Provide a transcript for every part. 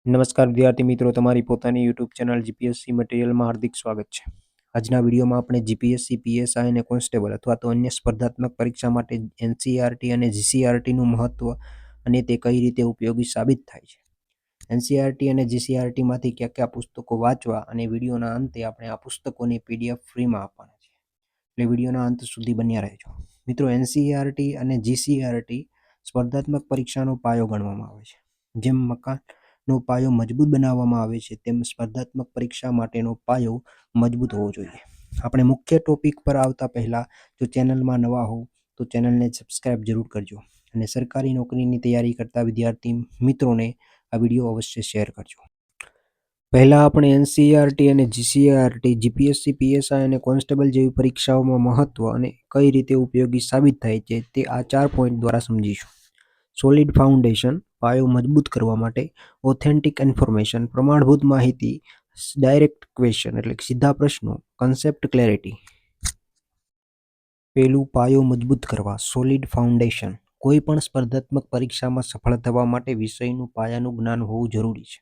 નમસ્કાર વિદ્યાર્થી મિત્રો, તમારી પોતાની યુટ્યુબ ચેનલ જીપીએસસી મટીરિયલમાં હાર્દિક સ્વાગત છે. આજના વિડીયોમાં આપણે જીપીએસસી, પીએસઆઈ અને કોન્સ્ટેબલ અથવા તો અન્ય સ્પર્ધાત્મક પરીક્ષા માટે એનસીઈઆરટી અને જીસીઈઆરટીનું મહત્વ અને તે કઈ રીતે ઉપયોગી સાબિત થાય છે. એનસીઈઆરટી અને જીસીઈઆરટીમાંથી કયા કયા પુસ્તકો વાંચવા અને વિડીયોના અંતે આપણે આ પુસ્તકોની પીડીએફ ફ્રીમાં આપવાના છે. એટલે વિડીયોના અંત સુધી બન્યા રહેજો. મિત્રો, એનસીઈઆરટી અને જીસીઈઆરટી સ્પર્ધાત્મક પરીક્ષાનો પાયો ગણવામાં આવે છે. જેમ મકાનનો પાયો મજબૂત બનાવવામાં આવે છે તેમ સ્પર્ધાત્મક પરીક્ષા માટેનો પાયો મજબૂત હોવો જોઈએ. આપણે મુખ્ય ટોપિક પર આવતા પહેલા જો ચેનલમાં નવા હો તો ચેનલને સબસ્ક્રાઇબ જરૂર કરજો અને સરકારી નોકરીની તૈયારી કરતા વિદ્યાર્થી મિત્રોને આ વિડીયો અવશ્ય શેર કરજો. પહેલા આપણે એનસીઈઆરટી અને જીસીઈઆરટી, જીપીએસસી, પીએસઆઈ અને કોન્સ્ટેબલ જેવી પરીક્ષાઓમાં મહત્વ અને કઈ રીતે ઉપયોગી સાબિત થાય છે તે આ 4 પોઈન્ટ દ્વારા સમજીશું. સોલિડ ફાઉન્ડેશન, પાયો મજબૂત કરવા માટે. ઓથેન્ટિક ઇન્ફોર્મેશન, પ્રમાણભૂત માહિતી. ડાયરેક્ટ ક્વેશ્ચન એટલે સીધા પ્રશ્નો. Concept clarity. પેલું, પાયો મજબૂત કરવા, સોલિડ ફાઉન્ડેશન. કોઈ પણ સ્પર્ધાત્મક પરીક્ષામાં સફળ થવા માટે વિષયનું પાયાનું જ્ઞાન હોવું જરૂરી છે.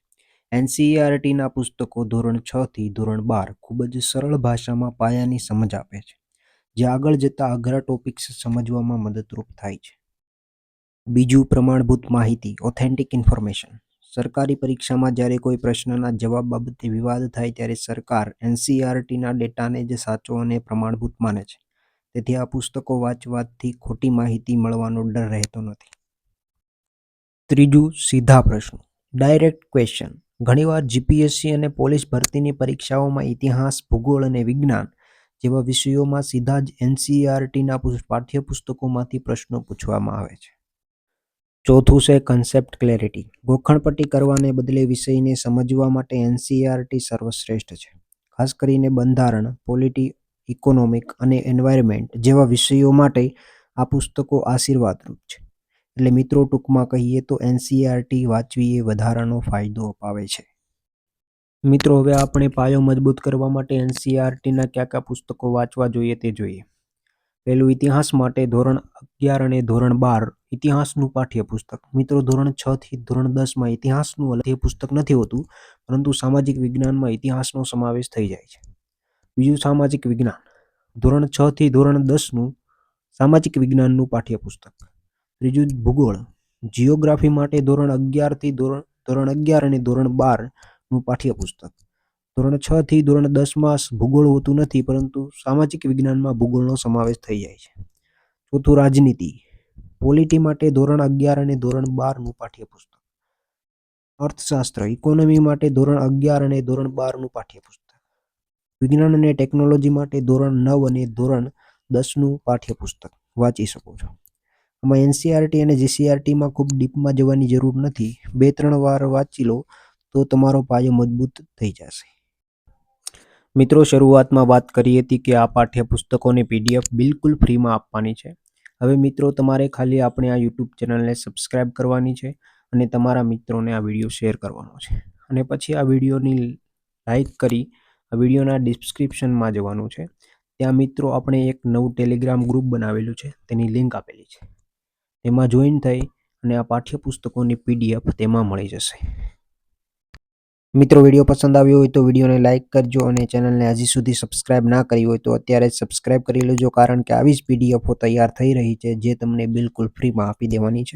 એનસીઈઆરટીના પુસ્તકો ધોરણ 6 થી ધોરણ 12 ખૂબ જ સરળ ભાષામાં પાયાની સમજ આપે છે, જે આગળ જતા અઘરા ટોપિક્સ સમજવામાં મદદરૂપ થાય છે. બીજું, પ્રમાણભૂત માહિતી, ઓથેન્ટિક ઇન્ફોર્મેશન. સરકારી પરીક્ષામાં જ્યારે કોઈ પ્રશ્નના જવાબ બાબતે વિવાદ થાય ત્યારે સરકાર એનસીઈઆરટીના ડેટાને જ સાચો અને પ્રમાણભૂત માને છે. તેથી આ પુસ્તકો વાંચવાથી ખોટી માહિતી મળવાનો ડર રહેતો નથી. ત્રીજું, સીધા પ્રશ્નો, ડાયરેક્ટ ક્વેશ્ચન. ઘણીવાર જીપીએસસી અને પોલીસ ભરતીની પરીક્ષાઓમાં ઇતિહાસ, ભૂગોળ અને વિજ્ઞાન જેવા વિષયોમાં સીધા જ એનસીઈઆરટીના પાઠ્યપુસ્તકોમાંથી પ્રશ્નો પૂછવામાં આવે છે. ચોથું છે કન્સેપ્ટ ક્લેરિટી. ગોખણપટ્ટી કરવાને બદલે વિષયને સમજવા માટે એનસીઈઆરટી સર્વશ્રેષ્ઠ છે. ખાસ કરીને બંધારણ, પોલિટી, ઇકોનોમિક અને એન્વાયરમેન્ટ જેવા વિષયો માટે આ પુસ્તકો આશીર્વાદરૂપ છે. એટલે મિત્રો, ટૂંકમાં કહીએ તો એનસીઈઆરટી વાંચવી એ વધારાનો ફાયદો અપાવે છે. મિત્રો, હવે આપણે પાયો મજબૂત કરવા માટે એનસીઈઆરટીના કયા કયા પુસ્તકો વાંચવા જોઈએ તે જોઈએ. પહેલું, ઇતિહાસ માટે ધોરણ 11 અને ધોરણ 12 ઇતિહાસનું પાઠ્યપુસ્તક. મિત્રો, ધોરણ 6 થી ધોરણ 10માં ઇતિહાસનું અલગ પુસ્તક નથી હોતું, પરંતુ સામાજિક વિજ્ઞાનમાં ઇતિહાસનો સમાવેશ થઈ જાય છે. બીજું, સામાજિક વિજ્ઞાન. ધોરણ 6 થી ધોરણ 10નું સામાજિક વિજ્ઞાનનું પાઠ્યપુસ્તક. ત્રીજું, ભૂગોળ. જિયોગ્રાફી માટે ધોરણ 11 અને ધોરણ 12નું પાઠ્યપુસ્તક. ધોરણ 6 થી ધોરણ 10માં ભૂગોળ હોતું નથી, પરંતુ સામાજિક વિજ્ઞાનમાં ભૂગોળનો સમાવેશ થઈ જાય છે. ચોથું, રાજનીતિ. પોલિટી માટે ધોરણ 11 અને ધોરણ 12નું પાઠ્યપુસ્તક. અર્થશાસ્ત્ર, ઇકોનોમી માટે ધોરણ 11 અને ધોરણ 12નું પાઠ્યપુસ્તક. વિજ્ઞાન અને ટેકનોલોજી માટે ધોરણ 9 અને ધોરણ 10નું પાઠ્યપુસ્તક વાંચી શકો છો. આમાં એનસીઈઆરટી અને જીસીઈઆરટીમાં ખૂબ ડીપમાં જવાની જરૂર નથી. 2-3 વાર વાંચી લો તો તમારો પાયો મજબૂત થઈ જશે. મિત્રો, શરૂઆતમાં વાત કરી હતી કે આ પાઠ્યપુસ્તકોની પીડીએફ બિલકુલ ફ્રીમાં આપવાની છે. હવે મિત્રો, તમારે ખાલી આપણે આ યુટ્યુબ ચેનલને સબસ્ક્રાઇબ કરવાની છે અને તમારા મિત્રોને આ વિડીયો શેર કરવાનો છે. અને પછી આ વિડીયોની લાઈક કરી આ વિડીયોના ડિસ્ક્રિપ્શનમાં જવાનું છે. ત્યાં મિત્રો આપણે એક નવું ટેલિગ્રામ ગ્રુપ બનાવેલું છે, તેની લિંક આપેલી છે. તેમાં જોઈન થઈ અને આ પાઠ્યપુસ્તકોની પીડીએફ તેમાં મળી જશે. મિત્રો, વિડીયો પસંદ આવ્યો હોય તો વિડીયોને લાઇક કરજો અને ચેનલને હજી સુધી સબસ્ક્રાઇબ ના કરી હોય તો અત્યારે જ સબસ્ક્રાઇબ કરી લેજો, કારણ કે આવી જ પીડીએફો તૈયાર થઈ રહી છે જે તમને બિલકુલ ફ્રીમાં આપી દેવાની છે.